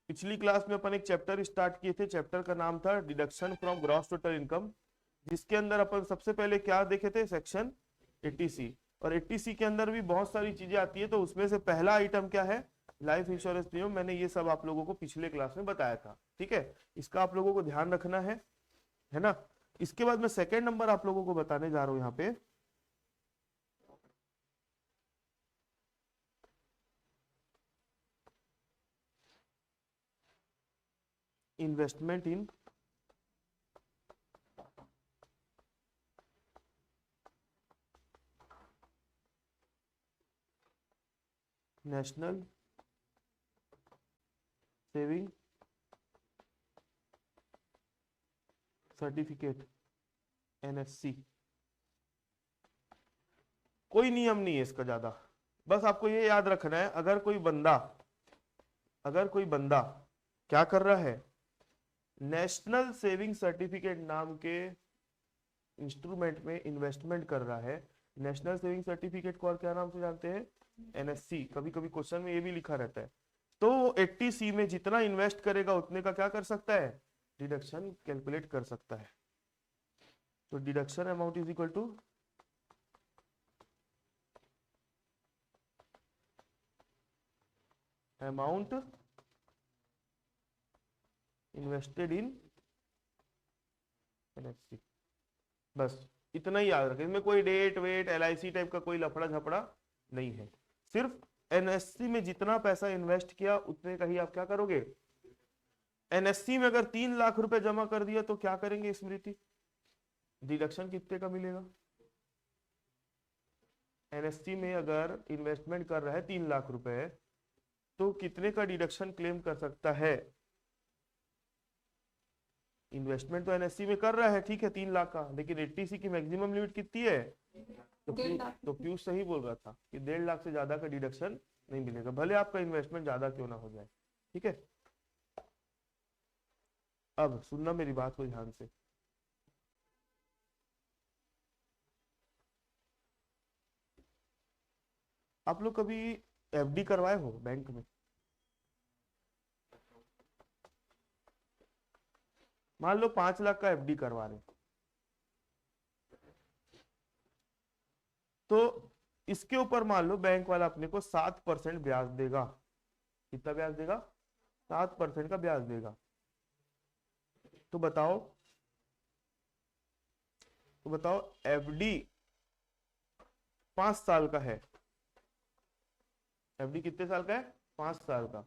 पिछली क्लास में अपन एक चैप्टर स्टार्ट किए थे, चैप्टर का नाम था deduction from gross total income, जिसके अंदर अपन सबसे पहले क्या देखे थे, सेक्शन 80C। और 80C के अंदर भी बहुत सारी चीजें आती है, तो उसमें से पहला आइटम क्या है, लाइफ इंश्योरेंस प्रीमियम। मैंने ये सब आप लोगों को पिछले क्लास में बताया था, ठीक है। इसका आप लोगों को ध्यान रखना है ना। इसके बाद मैं सेकेंड नंबर आप लोगों को बताने जा रहा हूं यहाँ पे, इन्वेस्टमेंट इन नेशनल सेविंग सर्टिफिकेट, NSC। कोई नियम नहीं है इसका ज्यादा, बस आपको ये याद रखना है, अगर कोई बंदा क्या कर रहा है, नेशनल सेविंग सर्टिफिकेट नाम के इंस्ट्रूमेंट में इन्वेस्टमेंट कर रहा है। नेशनल सेविंग सर्टिफिकेट को और क्या नाम से जानते हैं, NSC। कभी कभी क्वेश्चन में ये भी लिखा रहता है। तो 80C में जितना इन्वेस्ट करेगा उतने का क्या कर सकता है, डिडक्शन कैलकुलेट कर सकता है। तो deduction amount is equal to amount invested in NSC। बस इतना ही याद रखें, इसमें कोई डेट वेट LIC टाइप का कोई लफड़ा झपड़ा नहीं है। सिर्फ NSC में जितना पैसा इन्वेस्ट किया उतने का ही आप क्या करोगे। NSC में अगर 3 लाख रुपए जमा कर दिया तो क्या करेंगे स्मृति, डिडक्शन कितने का मिलेगा। NSC में अगर इन्वेस्टमेंट कर रहा है 3 लाख रुपए, तो कितने का डिडक्शन क्लेम कर सकता है। इन्वेस्टमेंट तो NSC में कर रहा है, ठीक है, 3 लाख का, लेकिन 80C की मैक्सिमम लिमिट कितनी है, तो पीयूष सही बोल रहा था कि 1.5 लाख से ज्यादा का डिडक्शन नहीं मिलेगा, भले आपका इन्वेस्टमेंट ज्यादा क्यों ना हो जाए, ठीक है। अब सुनना मेरी बात को ध्यान से, आप लोग कभी FD करवाए हो बैंक में। मान लो 5 लाख का FD करवा रहे, तो इसके ऊपर मान लो बैंक वाला अपने को 7% ब्याज देगा। कितना ब्याज देगा, 7% का ब्याज देगा। तो बताओ, FD 5 साल का है, FD कितने साल का है, 5 साल का।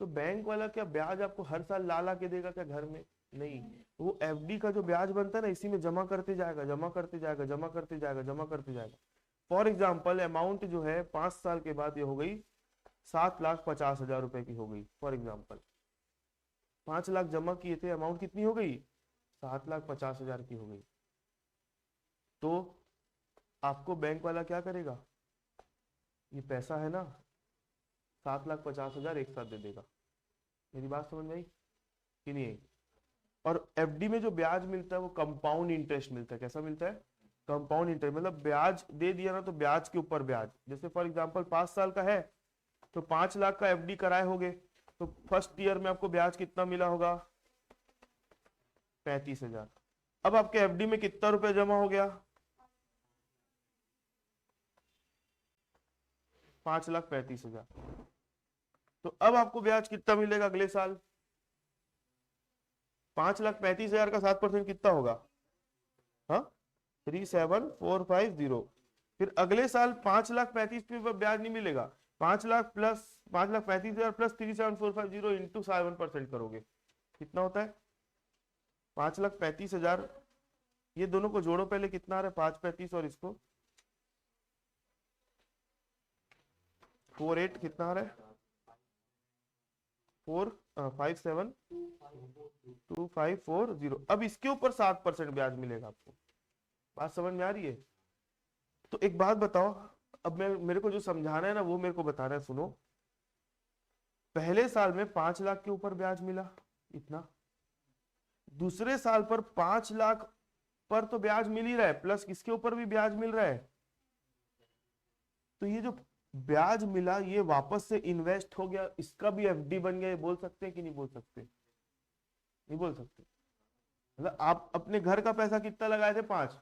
तो बैंक वाला क्या ब्याज आपको हर साल ला ला के देगा क्या घर में, नहीं। वो FD का जो ब्याज बनता है ना, इसी में जमा करते जाएगा, जमा करते जाएगा, जमा करते जाएगा, जमा करते जाएगा। फॉर एग्जाम्पल अमाउंट जो है 5 साल के बाद ये हो गई 7,50,000 रुपए की हो गई। फॉर एग्जाम्पल 5 लाख जमा किए थे, अमाउंट कितनी हो गई, 7,50,000 की हो गई। तो आपको बैंक वाला क्या करेगा, ये पैसा है ना, 7,50,000 एक साथ दे देगा। मेरी बात समझ में आई कि नहीं आई। और FD में जो ब्याज मिलता है वो कंपाउंड इंटरेस्ट मिलता है। कैसा मिलता है, कंपाउंड इंटरेस्ट, मतलब ब्याज दे दिया ना तो ब्याज के ऊपर ब्याज। जैसे फॉर एग्जांपल 5 साल का है, तो 5 लाख का FD कराए होगे, तो फर्स्ट ईयर में आपको ब्याज कितना मिला होगा, 35,000। अब आपके FD में कितना रुपए जमा हो गया, 5,35,000। तो अब आपको ब्याज कितना मिलेगा अगले साल, 5,35,000 का 7% कितना होगा, हाँ, 37,450। फिर अगले साल 5,35,000 पे ब्याज नहीं मिलेगा, 5 लाख प्लस 5,35,000 प्लस 37,450 इंटू 7% करोगे, कितना होता है 5,35,000। ये दोनों को जोड़ो पहले, कितना आ रहा है 5,35 और इसको 48, कितना आ रहा है 57,2540। अब इसके ऊपर 7% ब्याज मिलेगा आपको। बात समझ में आ रही है। तो एक बात बताओ, अब मैं मेरे को जो समझाना है ना वो मेरे को बताना है, सुनो। पहले साल में 5 लाख के ऊपर ब्याज मिला इतना, दूसरे साल पर 5 लाख पर तो ब्याज मिल ही रहा है, प्लस इसके ऊपर भी ब्याज मिल रहा है। तो ये जो ब्याज मिला, ये वापस से इन्वेस्ट हो गया, इसका भी एफडी बन गया, ये बोल सकते हैं कि नहीं बोल सकते? नहीं बोल सकते। मतलब आप अपने घर का पैसा कितना लगाए थे? 5,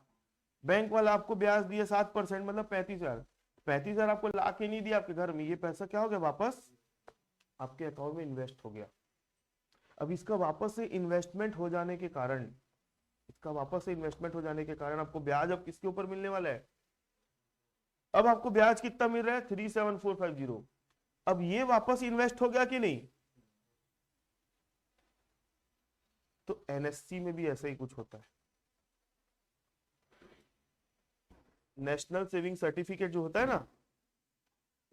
बैंक वाला आपको ब्याज दिया 7%, मतलब 35,000। 35,000 आपको ला के नहीं दिया आपके घर में, ये पैसा क्या हो गया? वापस आपके अकाउंट में इन्वेस्ट हो गया। अब इसका वापस से इन्वेस्टमेंट हो जाने के कारण, इसका वापस से इन्वेस्टमेंट हो जाने के कारण आपको ब्याज अब किसके ऊपर मिलने वाला है? अब आपको ब्याज कितना मिल रहा है? 37450। अब ये वापस इन्वेस्ट हो गया कि नहीं? तो एनएससी में भी ऐसा ही कुछ होता है। नेशनल सेविंग सर्टिफिकेट जो होता है ना,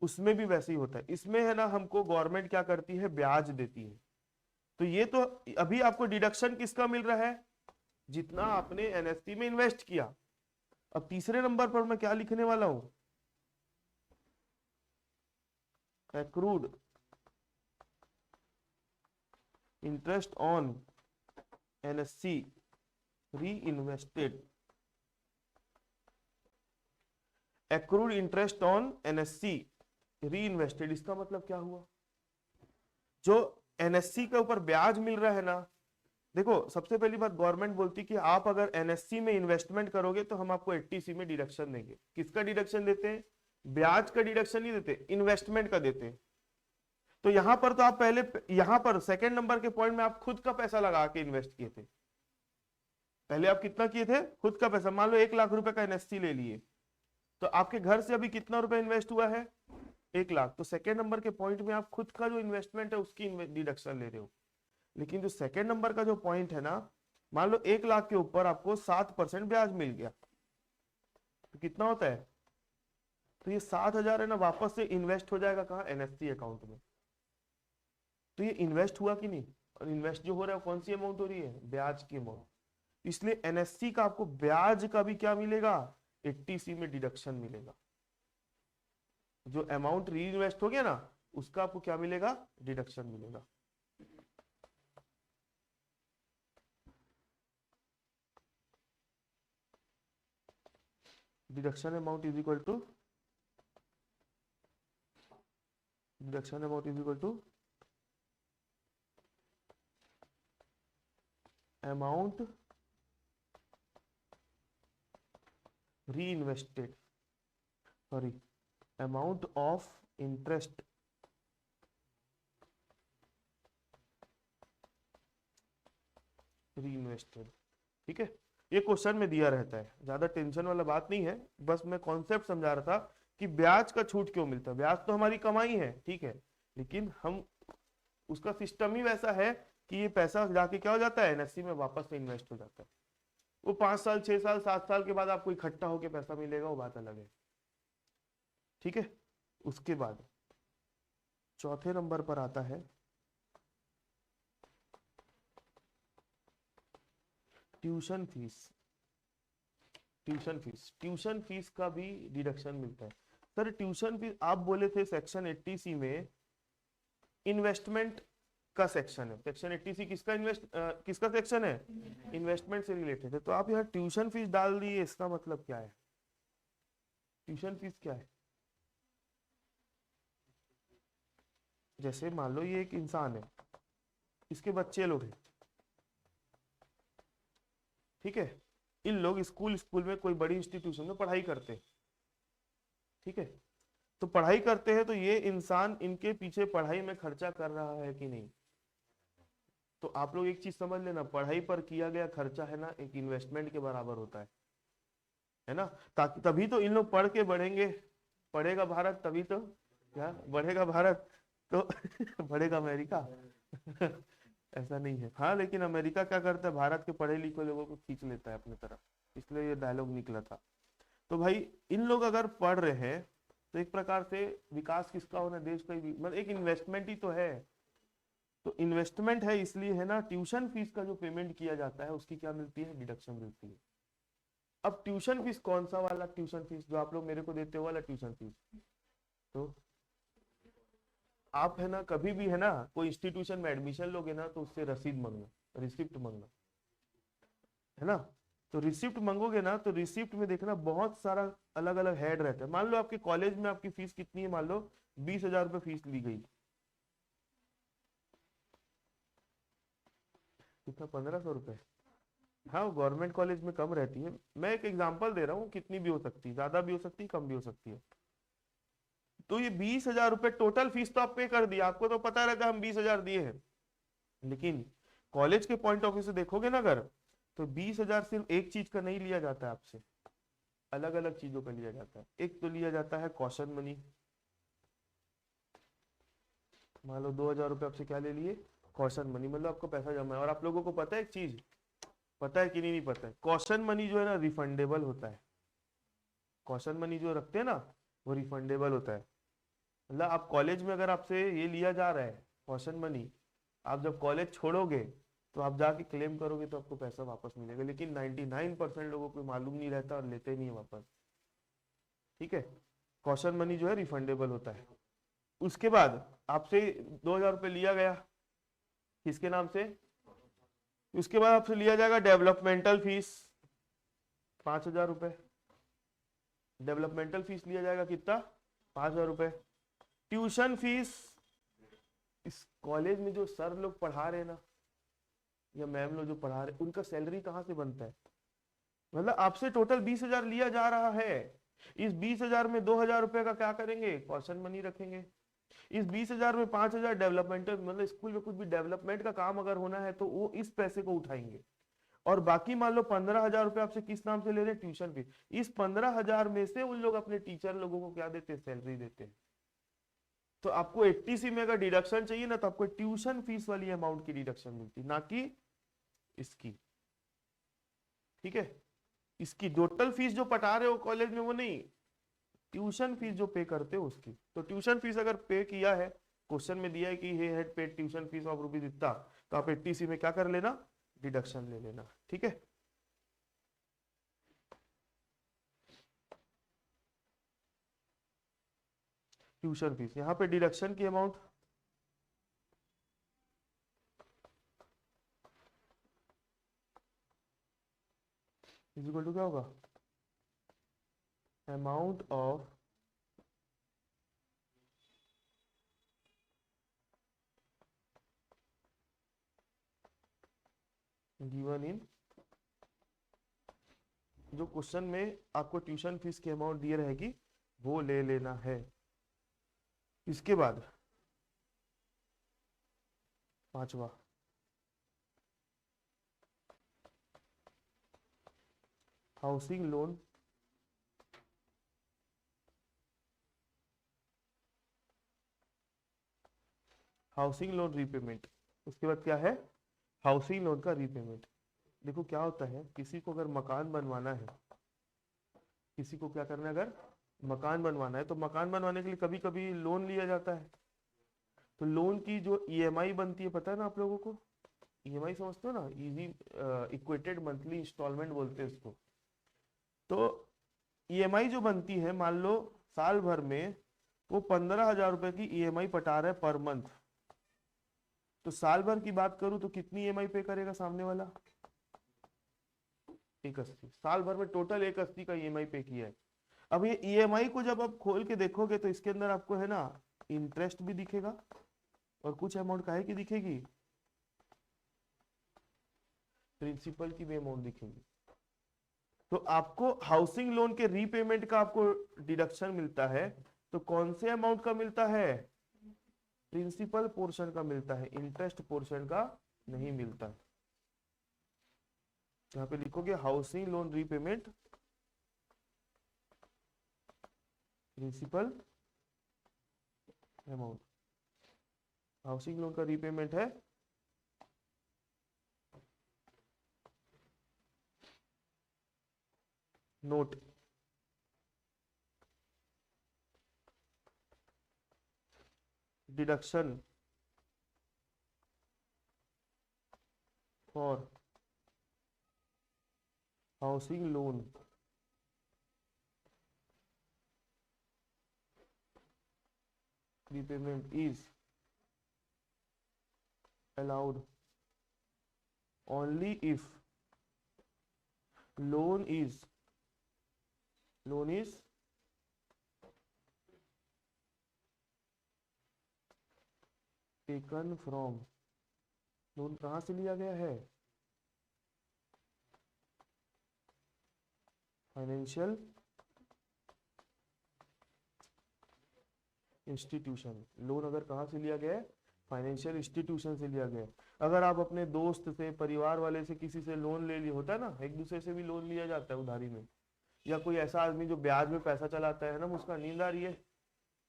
उसमें भी वैसे ही होता है। इसमें है ना, हमको गवर्नमेंट क्या करती है? ब्याज देती है। तो ये तो अभी आपको डिडक्शन किसका मिल रहा है? जितना आपने एनएससी में इन्वेस्ट किया। अब तीसरे नंबर पर मैं क्या लिखने वाला हूं? एक्रूड इंटरेस्ट ऑन एनएससी री invested. Accrued interest on NSC री इन्वेस्टेड, इसका मतलब क्या हुआ? जो एनएससी के ऊपर ब्याज मिल रहा है ना, देखो सबसे पहली बात गवर्नमेंट बोलती कि आप अगर एनएससी में इन्वेस्टमेंट करोगे तो हम आपको 80C में डिडक्शन देंगे। किसका डिडक्शन देते हैं? ब्याज का डिडक्शन नहीं देते, इन्वेस्टमेंट का देते हैं। तो यहां पर तो आप पहले, यहां पर सेकंड नंबर के पॉइंट में आप खुद का पैसा लगा के इन्वेस्ट किए थे। पहले आप कितना किए थे? खुद का पैसा। मान लो 1 लाख रुपए का एनएससी ले लिए, तो आपके घर से अभी कितना रुपए इन्वेस्ट हुआ है? 1 लाख। तो सेकंड नंबर के पॉइंट में आप खुद का जो इन्वेस्टमेंट है उसकी डिडक्शन ले रहे हो। लेकिन जो सेकंड नंबर का जो पॉइंट है ना, मान लो 1 लाख के ऊपर आपको 7% ब्याज मिल गया, तो कितना होता है? तो ये 7,000 है ना, वापस से इन्वेस्ट हो जाएगा कहाँ? एनएससी अकाउंट में। तो ये इन्वेस्ट हुआ कि नहीं? और इन्वेस्ट जो हो रहा है कौन सी अमाउंट हो रही है? ब्याज की अमाउंट। इसलिए एनएससी का आपको ब्याज का भी क्या मिलेगा? 80C में डिडक्शन मिलेगा। जो अमाउंट री इन्वेस्ट हो गया ना, उसका आपको क्या मिलेगा? डिडक्शन मिलेगा। Deduction amount is equal to, deduction amount is equal to amount reinvested, sorry, amount of interest reinvested. ठीक है, ये क्वेश्चन में दिया रहता है, ज्यादा टेंशन वाला बात नहीं है, बस मैं कॉन्सेप्ट समझा रहा था कि ब्याज का छूट क्यों मिलता है। ब्याज तो हमारी कमाई है, ठीक है, लेकिन हम, उसका सिस्टम ही वैसा है कि ये पैसा जाके क्या हो जाता है? एनएससी में वापस से इन्वेस्ट हो जाता है। वो 5 साल, 6 साल, 7 साल के बाद आपको इकट्ठा होकर पैसा मिलेगा, वो बात अलग है। ठीक है, उसके बाद चौथे नंबर पर आता है tuition fees. Tuition fees, tuition fees का भी डिडक्शन मिलता है। सर ट्यूशन फीस आप बोले थे सेक्शन 80C में इन्वेस्टमेंट का सेक्शन है। सेक्शन 80C किसका किसका सेक्शन है? इन्वेस्टमेंट से रिलेटेड है। तो आप यहाँ ट्यूशन फीस डाल दिए, इसका मतलब क्या है? ट्यूशन फीस क्या है? जैसे मान लो ये एक इंसान है, इसके बच्चे लोग हैं, ठीक है, इन लोग स्कूल स्कूल में कोई बड़ी इंस्टीट्यूशन में पढ़ाई करते हैं, ठीक है, तो पढ़ाई करते हैं, तो ये इंसान इनके पीछे पढ़ाई में खर्चा कर रहा है कि नहीं? तो आप लोग एक चीज समझ लेना, पढ़ाई पर किया गया खर्चा है ना, एक इन्वेस्टमेंट के बराबर होता है ना। ताकि तभी तो इन लोग पढ़ के बढ़ेंगे, पढ़ेगा भारत तभी तो, क्या बढ़ेगा भारत तो बढ़ेगा अमेरिका ऐसा नहीं है। हाँ, लेकिन अमेरिका क्या करता है? भारत के पढ़े लिखे लोगों को खींच लेता है अपनी तरफ, इसलिए ये डायलॉग निकला था। तो भाई इन लोग अगर पढ़ रहे हैं तो एक प्रकार से विकास किसका होना? देश का ही, मतलब एक इन्वेस्टमेंट ही तो है। तो इन्वेस्टमेंट है, इसलिए है ना, ट्यूशन फीस का जो पेमेंट किया जाता है उसकी क्या मिलती है? डिडक्शन मिलती है। अब ट्यूशन फीस कौन सा वाला ट्यूशन फीस? जो आप लोग मेरे को देते हो वाला ट्यूशन फीस। तो आप है ना, कभी भी है ना कोई इंस्टीट्यूशन में एडमिशन लोगे ना, तो उससे रसीद मांगना, रिसिप्ट मांगना, है ना। तो रिसिप्ट मांगोगे ना, तो रिसिप्ट में देखना बहुत सारा अलग अलग हेड रहता है। मान लो आपके कॉलेज में आपकी फीस कितनी है, मान लो 20,000 रुपये फीस ली गई, कितना, 1,500 रुपये। हाँ, वो गवर्नमेंट कॉलेज में कम रहती है, मैं एक एग्जांपल दे रहा हूँ, कितनी भी हो सकती है, ज्यादा भी हो सकती है, कम भी हो सकती है। तो ये 20,000 रुपये टोटल फीस तो आप पे कर दिया, आपको तो पता रहता है हम 20,000 दिए हैं। लेकिन कॉलेज के पॉइंट ऑफ व्यू से देखोगे ना अगर, तो 20,000 सिर्फ एक चीज का नहीं लिया जाता है आपसे, अलग अलग चीजों का लिया जाता है। एक तो लिया जाता है कॉशन मनी, मान लो 2,000 रुपये आपसे क्या ले लिए, कॉशन मनी, मतलब आपको पैसा जमा है। और आप लोगों को पता है एक चीज, पता है कि नहीं पता है, कॉशन मनी जो है ना रिफंडेबल होता है। कॉशन मनी जो रखते हैं ना, वो रिफंडेबल होता है। मतलब आप कॉलेज में अगर आपसे ये लिया जा रहा है कॉशन मनी, आप जब कॉलेज छोड़ोगे तो आप जाके क्लेम करोगे तो आपको पैसा वापस मिलेगा। लेकिन 99% लोगों को मालूम नहीं रहता और लेते नहीं है वापस। ठीक है, कॉशन मनी जो है रिफंडेबल होता है। उसके बाद आपसे 2,000 रुपये लिया गया, किसके नाम से, उसके बाद आपसे लिया जाएगा डेवलपमेंटल फीस 5,000 रुपये। डेवलपमेंटल फीस लिया जाएगा कितना, 5,000 रुपये। ट्यूशन फीस, इस कॉलेज में जो सर लोग पढ़ा रहे हैं ना, या मैम लोग जो पढ़ा रहे, उनका सैलरी कहाँ से बनता है। मतलब आपसे टोटल 20,000 लिया जा रहा है, इस 20,000 में 2,000 रुपये का क्या करेंगे, कॉशन मनी रखेंगे। इस 20,000 में 5,000 डेवलपमेंटल, मतलब स्कूल में कुछ भी डेवलपमेंट का काम अगर होना है तो वो इस पैसे को उठाएंगे। और बाकी मान लो 15,000 रुपये आपसे किस नाम से ले रहे हैं, ट्यूशन फीस। इस 15,000 में से उन लोग अपने टीचर लोगों को क्या देते हैं, सैलरी देते हैं। तो आपको 80C में अगर डिडक्शन चाहिए ना, तो आपको ट्यूशन फीस वाली अमाउंट की डिडक्शन मिलती, ना कि इसकी। ठीक है, इसकी टोटल फीस जो पटा रहे हो कॉलेज में वो नहीं, ट्यूशन फीस जो पे करते हो उसकी। तो ट्यूशन फीस अगर पे किया है, क्वेश्चन में दिया है कि he had paid tuition fee of rupees इतना, तो आप 80C में क्या कर लेना, डिडक्शन ले लेना। ठीक है, ट्यूशन फीस, यहाँ पे डिडक्शन की अमाउंट इज इक्वल टू क्या होगा, अमाउंट ऑफ गिवन इन, जो क्वेश्चन में आपको ट्यूशन फीस की अमाउंट दी रहेगी वो ले लेना है। इसके बाद पांचवा, housing loan housing loan repayment. उसके बाद क्या है, हाउसिंग लोन का रीपेमेंट। देखो क्या होता है, किसी को अगर मकान बनवाना है, किसी को क्या करना है, अगर मकान बनवाना है तो मकान बनवाने के लिए कभी कभी लोन लिया जाता है। तो लोन की जो ईएमआई बनती है, पता है ना आप लोगों को, ईएमआई समझते हो ना, इजी इक्वेटेड मंथली इंस्टॉलमेंट बोलते हैं इसको। तो ईएमआई जो बनती है, मान लो साल भर में वो 15,000 रुपए की ईएमआई पटा रहा है पर मंथ। तो साल भर की बात करूं तो कितनी ईएमआई पे करेगा सामने वाला, 180। साल भर में टोटल 180 का ईएमआई पे किया है। अब ये ईएमआई को जब आप खोल के देखोगे तो इसके अंदर आपको है ना इंटरेस्ट भी दिखेगा, और कुछ अमाउंट काहे की दिखेगी, प्रिंसिपल की भी अमाउंट दिखेगी। तो आपको हाउसिंग लोन के रीपेमेंट का आपको डिडक्शन मिलता है, तो कौन से अमाउंट का मिलता है, प्रिंसिपल पोर्शन का मिलता है, इंटरेस्ट पोर्शन का नहीं मिलता। यहाँ पे लिखोगे housing loan repayment, principal amount. Housing loan का रीपेमेंट है note, deduction for housing loan repayment is allowed only if loan is taken from, loan कहां से लिया गया है? Financial institution. लोन अगर कहाँ से लिया गया है? फाइनेंशियल इंस्टीट्यूशन से लिया गया है। अगर आप अपने दोस्त से, परिवार वाले से, किसी से लोन ले लिया, होता है ना, एक दूसरे से भी लोन लिया जाता है उधारी में, या कोई ऐसा आदमी जो ब्याज में पैसा चलाता है ना, उसका नींद आ रही है,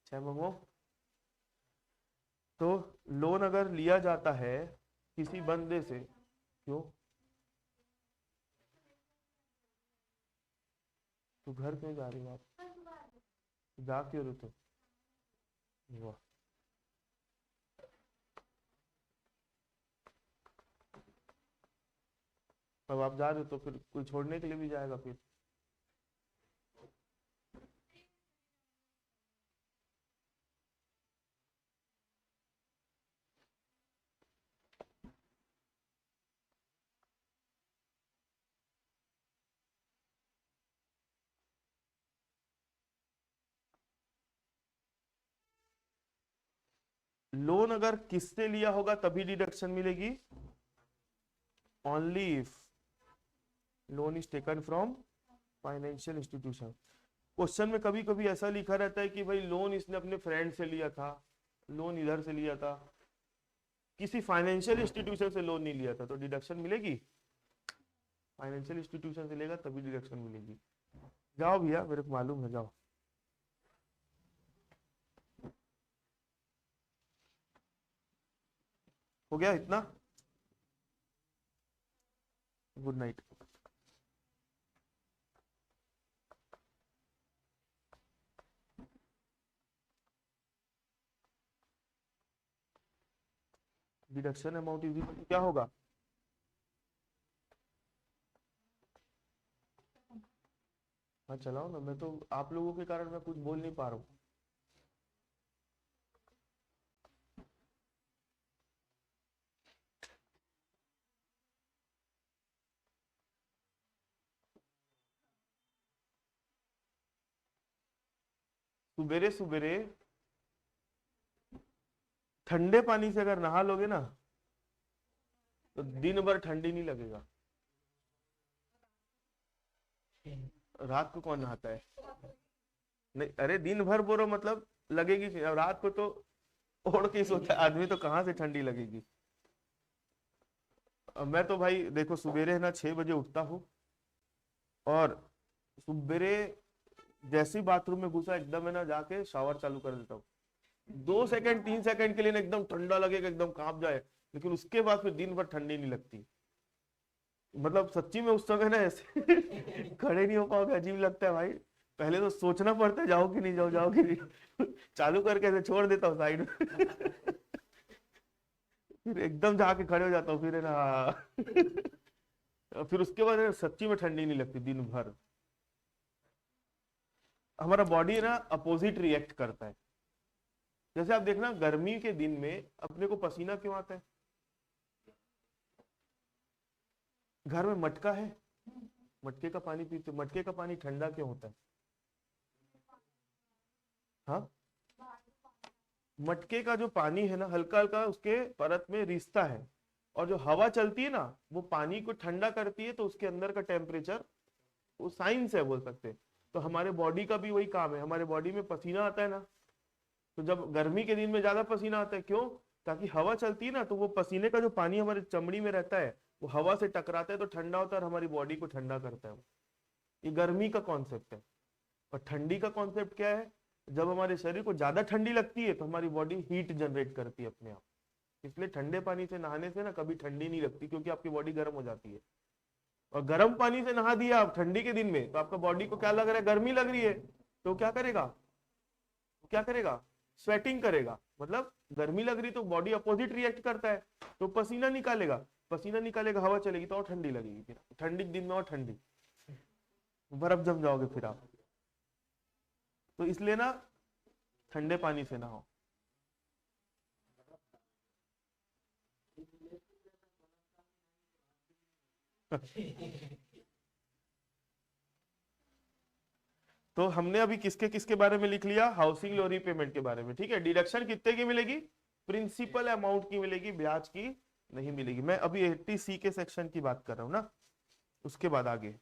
छह मंगो। तो लोन अगर लिया जाता है किसी बंदे से, क्यों? तो घर क्यों जा रही हो आप? जा क्यों रहे थे? वाह। अब आप जा रहे हो तो फिर कोई छोड़ने के लिए भी जाएगा फिर। लोन अगर किससे लिया होगा तभी डिडक्शन मिलेगी, only if loan is taken from financial institution. Question में कभी कभी ऐसा लिखा रहता है कि भाई लोन इसने अपने फ्रेंड से लिया था, लोन इधर से लिया था, किसी फाइनेंशियल इंस्टीट्यूशन से लोन नहीं लिया था, तो डिडक्शन मिलेगी? फाइनेंशियल इंस्टीट्यूशन से लेगा तभी डिडक्शन मिलेगी। जाओ भैया, मेरे को मालूम है, जाओ। हो गया इतना? Good night. Deduction amount is equal to क्या होगा? हाँ चलाओ ना, मैं तो आप लोगों के कारण मैं कुछ बोल नहीं पा रहा हूँ। सुबेरे सुबेरे ठंडे पानी से अगर नहा लोगे ना तो दिन भर ठंडी नहीं लगेगा। रात को कौन नहाता है? नहीं, अरे दिन भर बोलो मतलब लगेगी कि अब रात को तो ओढ़ के ही सोता है आदमी, तो कहाँ से ठंडी लगेगी। अब मैं तो भाई देखो सुबेरे है ना 6 बजे उठता हूँ, और सुबेरे जैसे ही बाथरूम में घुसा एकदम है ना जाके शावर चालू कर देता हूँ। 2 सेकंड 3 सेकंड के लिए ना एकदम ठंडा लगेगा, एकदम कांप जाए, लेकिन उसके बाद फिर दिन भर ठंडी नहीं लगती। मतलब सच्ची में उस समय ना ऐसे खड़े नहीं हो पाओगे, अजीब लगता है भाई। पहले तो सोचना पड़ता है जाओ कि नहीं जाओ, जाओ कि नहीं। चालू करके ऐसे छोड़ देता हूँ साइड में। फिर एकदम जाके खड़े हो जाता हूँ, फिर है ना। फिर उसके बाद है ना, सच्ची में ठंडी नहीं लगती दिन भर। हमारा बॉडी है ना अपोजिट रिएक्ट करता है। जैसे आप देखना गर्मी के दिन में अपने को पसीना क्यों आता है? घर में मटका है, मटके का पानी पीते, मटके का पानी ठंडा क्यों होता है? हाँ, मटके का जो पानी है ना हल्का हल्का उसके परत में रिसता है, और जो हवा चलती है ना वो पानी को ठंडा करती है, तो उसके अंदर का टेम्परेचर, वो साइंस है बोल सकते हैं। तो हमारे बॉडी का भी वही काम है, हमारे बॉडी में पसीना आता है ना, तो जब गर्मी के दिन में ज्यादा पसीना आता है, क्यों? ताकि हवा चलती है ना, तो वो पसीने का जो पानी हमारे चमड़ी में रहता है वो हवा से टकराता है तो ठंडा होता है और हमारी बॉडी को ठंडा करता है। ये गर्मी का कॉन्सेप्ट है। और ठंडी का कॉन्सेप्ट क्या है? जब हमारे शरीर को ज्यादा ठंडी लगती है तो हमारी बॉडी हीट जनरेट करती है अपने आप। इसलिए ठंडे पानी से नहाने से ना कभी ठंडी नहीं लगती, क्योंकि आपकी बॉडी गर्म हो जाती है। और गर्म पानी से नहा दिया आप ठंडी के दिन में, तो आपका बॉडी को क्या लग रहा है? गर्मी लग रही है, तो क्या करेगा? क्या करेगा? स्वेटिंग करेगा। मतलब गर्मी लग रही तो बॉडी अपोजिट रिएक्ट करता है, तो पसीना निकालेगा। पसीना निकालेगा, हवा चलेगी तो और ठंडी लगेगी, फिर ठंडी के दिन में और ठंडी, बर्फ जम जाओगे फिर आप। तो इसलिए ना ठंडे पानी से नहाओ। तो हमने अभी किसके किसके बारे में लिख लिया, हाउसिंग लोन रीपेमेंट के बारे में, ठीक है। डिडक्शन कितने की मिलेगी, प्रिंसिपल अमाउंट की मिलेगी, ब्याज की नहीं मिलेगी। मैं अभी 80C के सेक्शन की बात कर रहा हूं ना, उसके बाद आगे।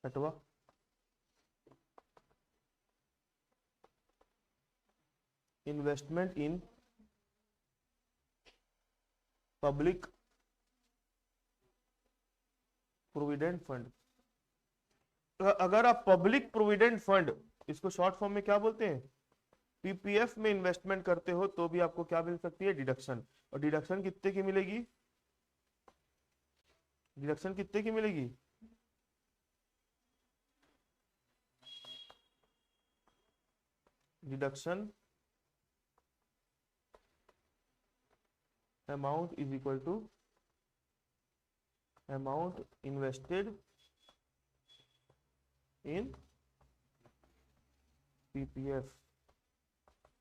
छठवा, investment in public provident fund. अगर आप पब्लिक प्रोविडेंट फंड, इसको शॉर्ट फॉर्म में क्या बोलते हैं, पीपीएफ में इन्वेस्टमेंट करते हो तो भी आपको क्या मिल सकती है, डिडक्शन। और डिडक्शन कितने की मिलेगी, डिडक्शन कितने की मिलेगी, deduction amount is equal to amount invested in PPF.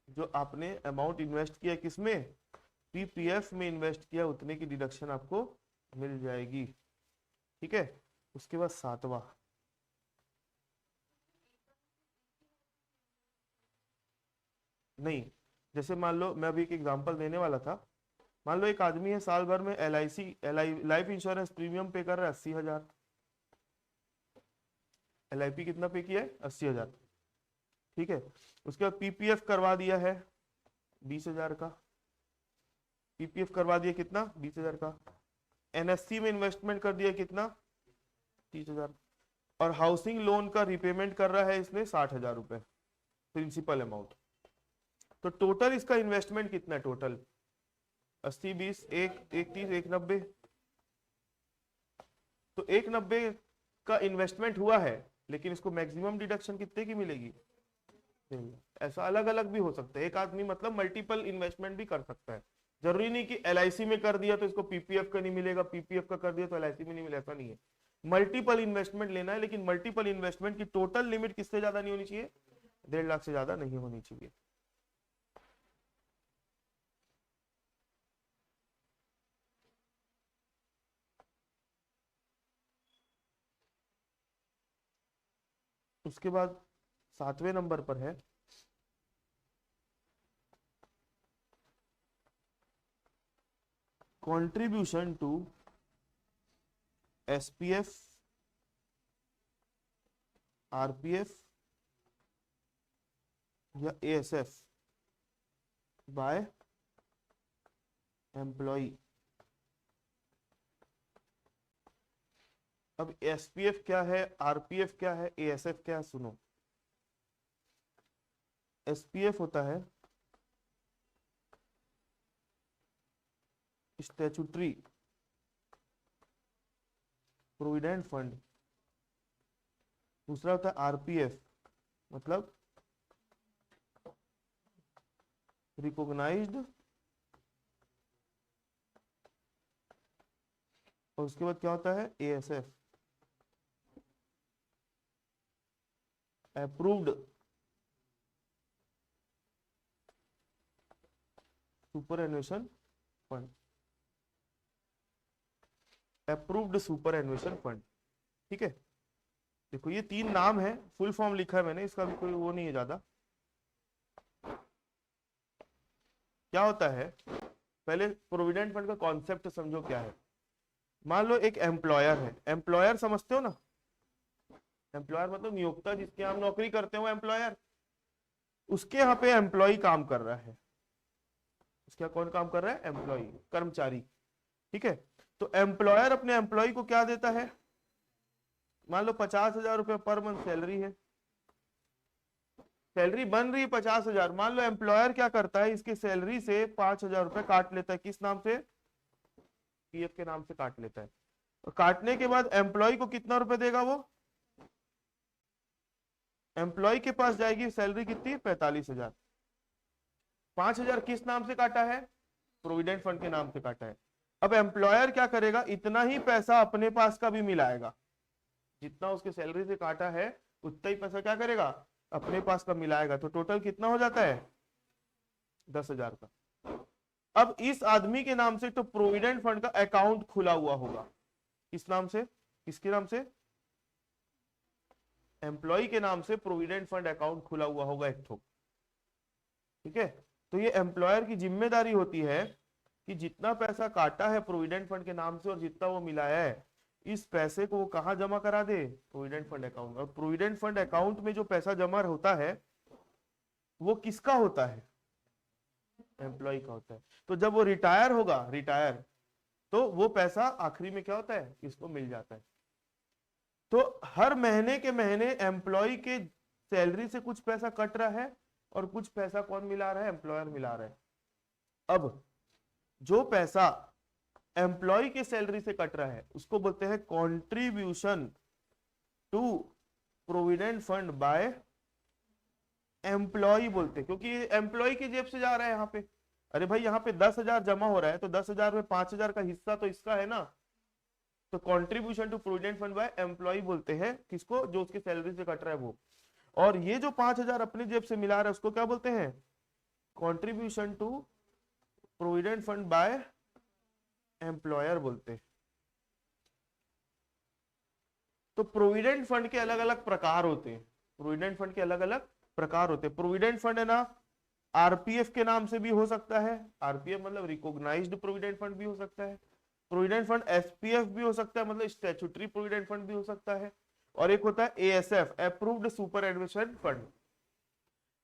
जो आपने अमाउंट इन्वेस्ट किया किसमें, पीपीएफ में इन्वेस्ट किया, उतने की डिडक्शन आपको मिल जाएगी, ठीक है। उसके बाद सातवां, नहीं, जैसे मान लो मैं अभी एक एग्जांपल देने वाला था। मान लो एक आदमी है, साल भर में LIC लाइफ इंश्योरेंस प्रीमियम पे कर रहा है 80,000, LIP कितना पे किया है, 80,000, ठीक है। उसके बाद पीपीएफ करवा दिया है 20,000 का, पीपीएफ करवा दिया कितना, 20,000 का। NSC में इन्वेस्टमेंट कर दिया कितना, 30,000। और हाउसिंग लोन का रिपेमेंट कर रहा है इसने 60,000 रुपए प्रिंसिपल अमाउंट। तो टोटल इसका इन्वेस्टमेंट कितना है, टोटल 80 20 1 30 190। तो 190 का इन्वेस्टमेंट हुआ है, लेकिन इसको मैक्सिमम डिडक्शन कितने की मिलेगी। ऐसा अलग अलग भी हो सकता है, एक आदमी मतलब मल्टीपल इन्वेस्टमेंट भी कर सकता है। जरूरी नहीं कि LIC में कर दिया तो इसको पीपीएफ का नहीं मिलेगा, पीपीएफ का कर दिया तो LIC में नहीं मिलेगा, ऐसा नहीं है। मल्टीपल इन्वेस्टमेंट लेना है, लेकिन मल्टीपल इन्वेस्टमेंट की टोटल लिमिट किससे ज्यादा नहीं होनी चाहिए, 1.5 लाख से ज्यादा नहीं होनी चाहिए। उसके बाद 7वें नंबर पर है कंट्रीब्यूशन टू SPF, RPF या ASF बाय एम्प्लॉय। अब SPF क्या है, RPF क्या है, ASF क्या है, सुनो। SPF होता है स्टैट्यूटरी प्रोविडेंट फंड, दूसरा होता है RPF मतलब रिकॉग्नाइज्ड, और उसके बाद क्या होता है ASF approved superannuation fund, approved superannuation fund, ठीक है। देखो ये 3 नाम है, फुल फॉर्म लिखा है मैंने, इसका भी कोई वो नहीं है ज्यादा। क्या होता है, पहले प्रोविडेंट फंड का कॉन्सेप्ट समझो क्या है। मान लो एक एम्प्लॉयर है, एम्प्लॉयर समझते हो ना, एम्प्लॉयर मतलब नियोक्ता, जिसके यहाँ नौकरी करते हो एम्प्लॉयर, उसके यहाँ पे एम्प्लॉय काम कर रहा है, उसके यहाँ कौन काम कर रहा है, एम्प्लॉय, कर्मचारी, ठीक है। तो एम्प्लॉयर अपने एम्प्लॉय को क्या देता है, मान लो 50,000 रुपए पर मंथ सैलरी है, सैलरी बन रही है 50,000। मान लो एम्प्लॉयर क्या करता है, इसकी सैलरी से 5,000 रुपए काट लेता है, किस नाम से, पीएफ के नाम से काट लेता है। और काटने के बाद एम्प्लॉय को कितना रुपए देगा वो, एम्प्लॉय के पास जाएगी सैलरी कितनी, 45,000। 5,000 किस नाम से काटा है, प्रोविडेंट फंड के नाम से काटा है। अब एम्प्लॉयर क्या करेगा, इतना ही पैसा अपने पास का भी मिलाएगा, जितना उसके सैलरी से काटा है उतना ही पैसा क्या करेगा, अपने पास का मिलाएगा। तो टोटल कितना हो जाता है, 10,000 का। अब इस आदमी के नाम से तो प्रोविडेंट फंड का अकाउंट खुला हुआ होगा, किस नाम से, किसके नाम से, एम्प्लॉय के नाम से प्रोविडेंट फंड अकाउंट खुला हुआ होगा एक ठो, ठीक है। तो ये एम्प्लॉयर की जिम्मेदारी होती है कि जितना पैसा काटा है प्रोविडेंट फंड के नाम से और जितना वो मिलाया है, इस पैसे को वो कहाँ जमा करा दे, प्रोविडेंट फंड अकाउंट। और प्रोविडेंट फंड अकाउंट में जो पैसा जमा होता है वो किसका होता है, एम्प्लॉय का होता है। तो जब वो रिटायर होगा, रिटायर, तो वो पैसा आखिरी में क्या होता है, इसको मिल जाता है। तो हर महीने के महीने एम्प्लॉय के सैलरी से कुछ पैसा कट रहा है और कुछ पैसा कौन मिला रहा है, एम्प्लॉयर मिला रहा है। अब जो पैसा एम्प्लॉय के सैलरी से कट रहा है उसको बोलते हैं contribution to provident fund by employee बोलते हैं, क्योंकि एम्प्लॉय की जेब से जा रहा है यहाँ पे। अरे भाई यहाँ पे 10,000 जमा हो रहा है तो 10,000 में 5,000 का हिस्सा तो इसका है ना। तो contribution to provident fund by employee बोलते हैं किसको, जो उसके सैलरी से कट रहा है वो। और ये जो 5,000 अपनी जेब से मिला रहा है उसको क्या बोलते हैं, contribution to provident fund by employer बोलते हैं। तो प्रोविडेंट फंड के अलग अलग प्रकार होते हैं, प्रोविडेंट फंड के अलग अलग प्रकार होते हैं। प्रोविडेंट फंड है ना, आरपीएफ के नाम से भी हो सकता है, आरपीएफ मतलब रिकॉग्नाइज्ड प्रोविडेंट फंड भी हो सकता है। प्रोविडेंट फंड एसपीएफ भी हो सकता है, मतलब स्टैट्यूटरी प्रोविडेंट फंड भी हो सकता है। और एक होता है ASF, approved superannuation fund.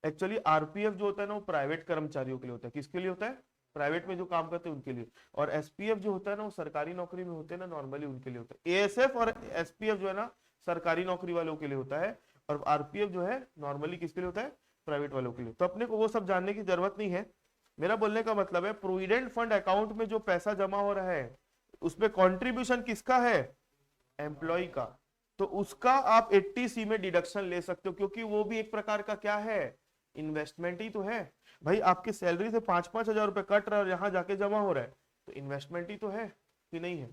Actually RPF जो होता है ना वो प्राइवेट कर्मचारियों के लिए होता है, किसके लिए होता है, प्राइवेट में जो काम करते हैं उनके लिए। और एसपीएफ जो होता है ना वो सरकारी नौकरी में होते हैं ना नॉर्मली, उनके लिए होता है। एएसएफ और एसपीएफ जो है ना सरकारी नौकरी वालों के लिए होता है, और आरपीएफ जो है नॉर्मली किसके लिए होता है, प्राइवेट वालों के लिए। तो अपने को वो सब जानने की जरूरत नहीं है। मेरा बोलने का मतलब है प्रोविडेंट फंड अकाउंट में जो पैसा जमा हो रहा है उसमें कॉन्ट्रीब्यूशन किसका है, एम्प्लॉय का। तो उसका आप 80C में डिडक्शन ले सकते हो, क्योंकि वो भी एक प्रकार का क्या है, इन्वेस्टमेंट ही तो है। भाई आपके सैलरी से 5-5 हजार रुपए कट रहा है और यहाँ जाके जमा हो रहा है, तो इन्वेस्टमेंट ही तो है कि नहीं है।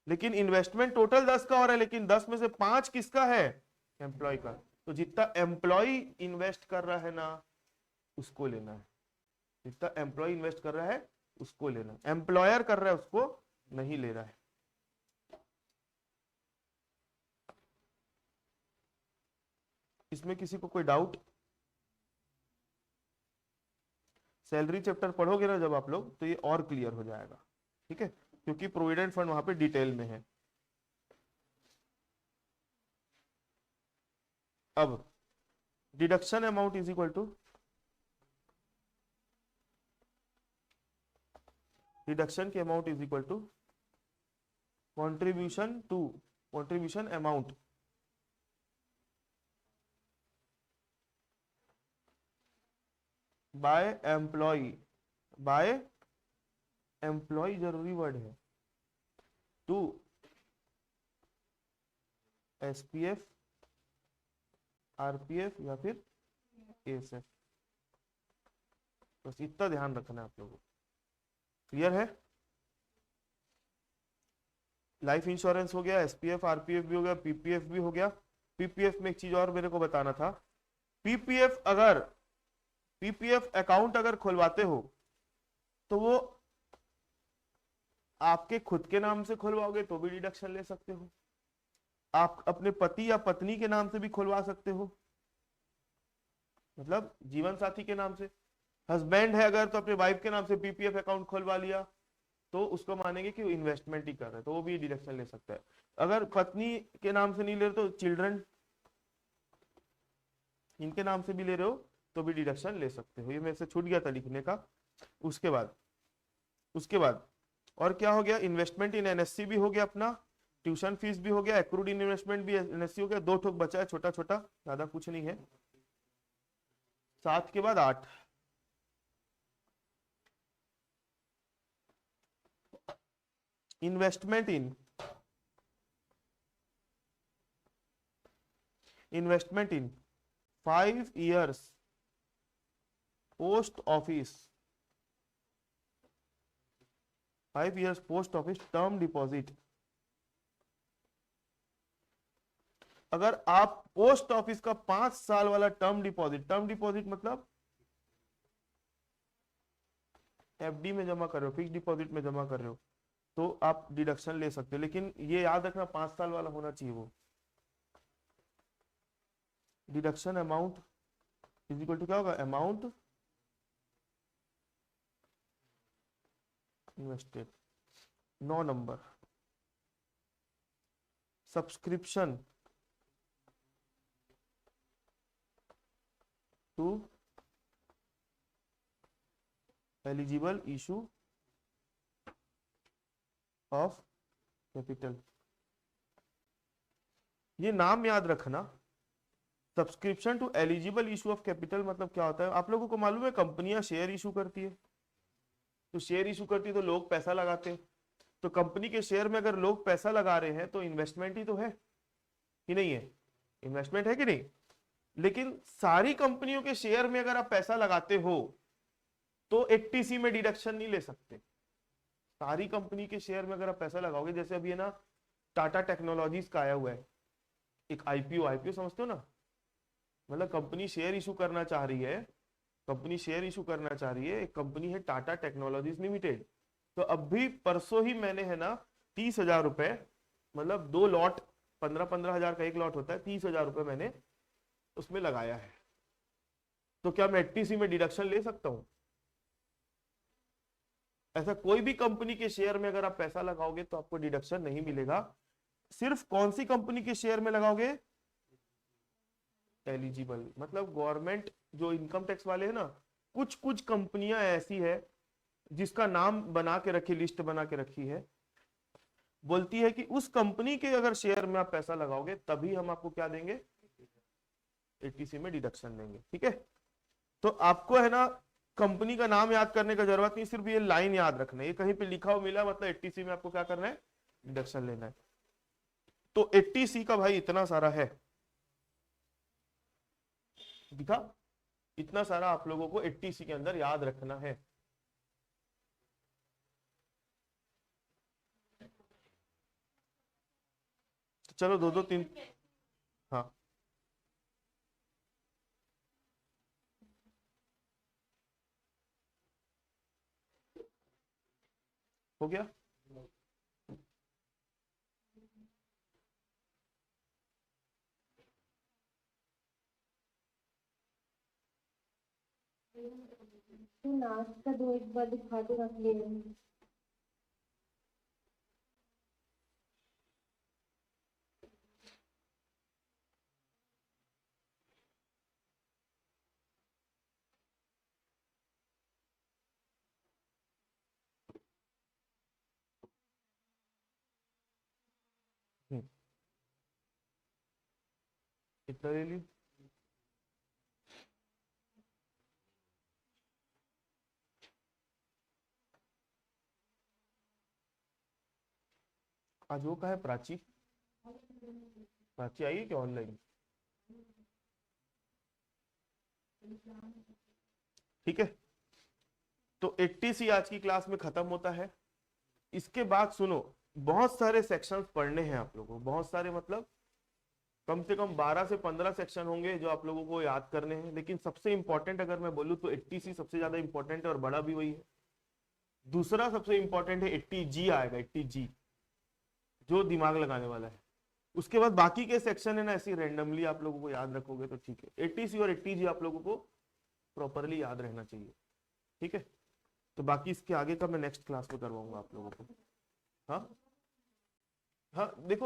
लेकिन इन्वेस्टमेंट टोटल 10 का हो रहा है, लेकिन 10 में से 5 किसका है, एम्प्लॉय का। तो जितना एम्प्लॉय इन्वेस्ट कर रहा है ना उसको लेना है, जितना एम्प्लॉय इन्वेस्ट कर रहा है उसको लेना है, एम्प्लॉयर कर रहा है उसको नहीं ले रहा है। इसमें किसी को कोई डाउट, सैलरी चैप्टर पढ़ोगे ना जब आप लोग तो ये और क्लियर हो जाएगा, ठीक है, क्योंकि प्रोविडेंट फंड वहां पे डिटेल में है। अब deduction amount is equal to, deduction की amount is equal to contribution to, contribution amount by employer, by employer जरूरी वर्ड है, टू एसपीएफ, आरपीएफ या फिर एएसएफ। बस इतना ध्यान रखना है आप लोगों को, क्लियर है। लाइफ इंश्योरेंस हो गया, एसपीएफ आरपीएफ भी हो गया, पीपीएफ भी हो गया। पीपीएफ में एक चीज और मेरे को बताना था, पीपीएफ अगर, पीपीएफ अकाउंट अगर खुलवाते हो तो वो आपके खुद के नाम से खुलवाओगे तो भी डिडक्शन ले सकते हो, आप अपने पति या पत्नी के नाम से भी खुलवा सकते हो, मतलब जीवन साथी के नाम से। हस्बैंड है अगर तो अपने वाइफ के नाम से पीपीएफ अकाउंट खुलवा लिया तो उसको मानेंगे कि वो इन्वेस्टमेंट ही कर रहा है, तो वो भी डिडक्शन ले सकता है। अगर पत्नी के नाम से नहीं ले रहे तो चिल्ड्रन इनके नाम से भी ले रहे हो तो भी डिडक्शन ले सकते हो। ये मेरे से छूट गया था लिखने का। उसके बाद, उसके बाद और क्या हो गया, इन्वेस्टमेंट इन एनएससी भी हो गया अपना, ट्यूशन फीस भी हो गया, एक्रूड इन्वेस्टमेंट भी एनएससी हो गया। 2 ठोक बचा है छोटा छोटा, ज्यादा कुछ नहीं है। 7 के बाद 8, इन्वेस्टमेंट इन, इन्वेस्टमेंट इन 5 years post office, 5 years post office term deposit. अगर आप पोस्ट ऑफिस का 5 साल वाला टर्म डिपॉजिट, टर्म डिपॉजिट मतलब एफडी में जमा कर रहे हो, फिक्स डिपॉजिट में जमा कर रहे हो, तो आप डिडक्शन ले सकते हो, लेकिन ये याद रखना 5 साल वाला होना चाहिए वो। Deduction amount is equal to क्या होगा, amount invested, 9 number, subscription to eligible issue of capital. ये नाम याद रखना, subscription to eligible issue of capital मतलब क्या होता है। आप लोगों को मालूम है कंपनियां शेयर इशू करती है, तो शेयर इशू करती है तो लोग पैसा लगाते हैं, तो कंपनी के शेयर में अगर लोग पैसा लगा रहे हैं तो इन्वेस्टमेंट ही तो है कि नहीं है, इन्वेस्टमेंट है कि नहीं। लेकिन सारी कंपनियों के शेयर में अगर आप पैसा लगाते हो तो 80C में डिडक्शन नहीं ले सकते। सारी कंपनी के शेयर में अगर आप पैसा लगाओगे, जैसे अभी है ना टाटा टेक्नोलॉजीज का आया हुआ है एक आईपीओ, आईपीओ समझते हो ना, मतलब कंपनी शेयर इशू करना चाह रही है, कंपनी शेयर इशू करना चाह रही है, एक कंपनी है टाटा टेक्नोलॉजीज लिमिटेड। तो अभी परसों ही मैंने है ना 30,000 रुपए, मतलब 2 लॉट, 15,000 का एक लॉट होता है, 30,000 रुपए मैंने उसमें लगाया है। तो क्या मैं 80C में डिडक्शन ले सकता हूं? ऐसा कोई भी कंपनी के शेयर में अगर आप पैसा लगाओगे तो आपको डिडक्शन नहीं मिलेगा। सिर्फ कौन सी कंपनी के शेयर में लगाओगे, एलिजिबल, मतलब गवर्नमेंट जो इनकम टैक्स वाले हैं ना, कुछ कुछ कंपनियां ऐसी है जिसका नाम बना के रखी, लिस्ट बना के रखी है, बोलती है कि उस कंपनी के अगर शेयर में आप पैसा लगाओगे तभी हम आपको क्या देंगे, 80C में डिडक्शन देंगे। ठीक है, तो आपको है ना कंपनी का नाम याद करने का जरूरत नहीं, सिर्फ ये लाइन याद रखना है, ये कहीं पे लिखा हुआ मिला मतलब 80C में आपको क्या करना है, डिडक्शन लेना है। तो 80C का भाई इतना सारा है, दिखा, इतना सारा आप लोगों को 80C के अंदर याद रखना है। तो चलो 2 2 3, हाँ हो गया। तो लास्ट का दो एक बार दिखा दो, रख ले। कितना ले ली, आज वो का है प्राची, प्राची आई है क्या ऑनलाइन? ठीक है, तो 80C आज की क्लास में खत्म होता है। इसके बाद सुनो, बहुत सारे सेक्शंस पढ़ने हैं आप लोगों को, बहुत सारे मतलब कम से कम 12 से 15 सेक्शन होंगे जो आप लोगों को याद करने हैं। लेकिन सबसे इंपॉर्टेंट अगर मैं बोलूँ तो 80C सबसे ज्यादा इंपॉर्टेंट है और बड़ा भी वही है। दूसरा सबसे इंपॉर्टेंट है 80G आएगा, 80G जो दिमाग लगाने वाला है। उसके बाद बाकी के सेक्शन है ना ऐसे रैंडमली आप लोगों को याद रखोगे तो ठीक है। 80C और 80G आप लोगों को प्रॉपरली याद रहना चाहिए। ठीक है, तो बाकी इसके आगे का मैं नेक्स्ट क्लास में करवाऊंगा आप लोगों को। हाँ हाँ, देखो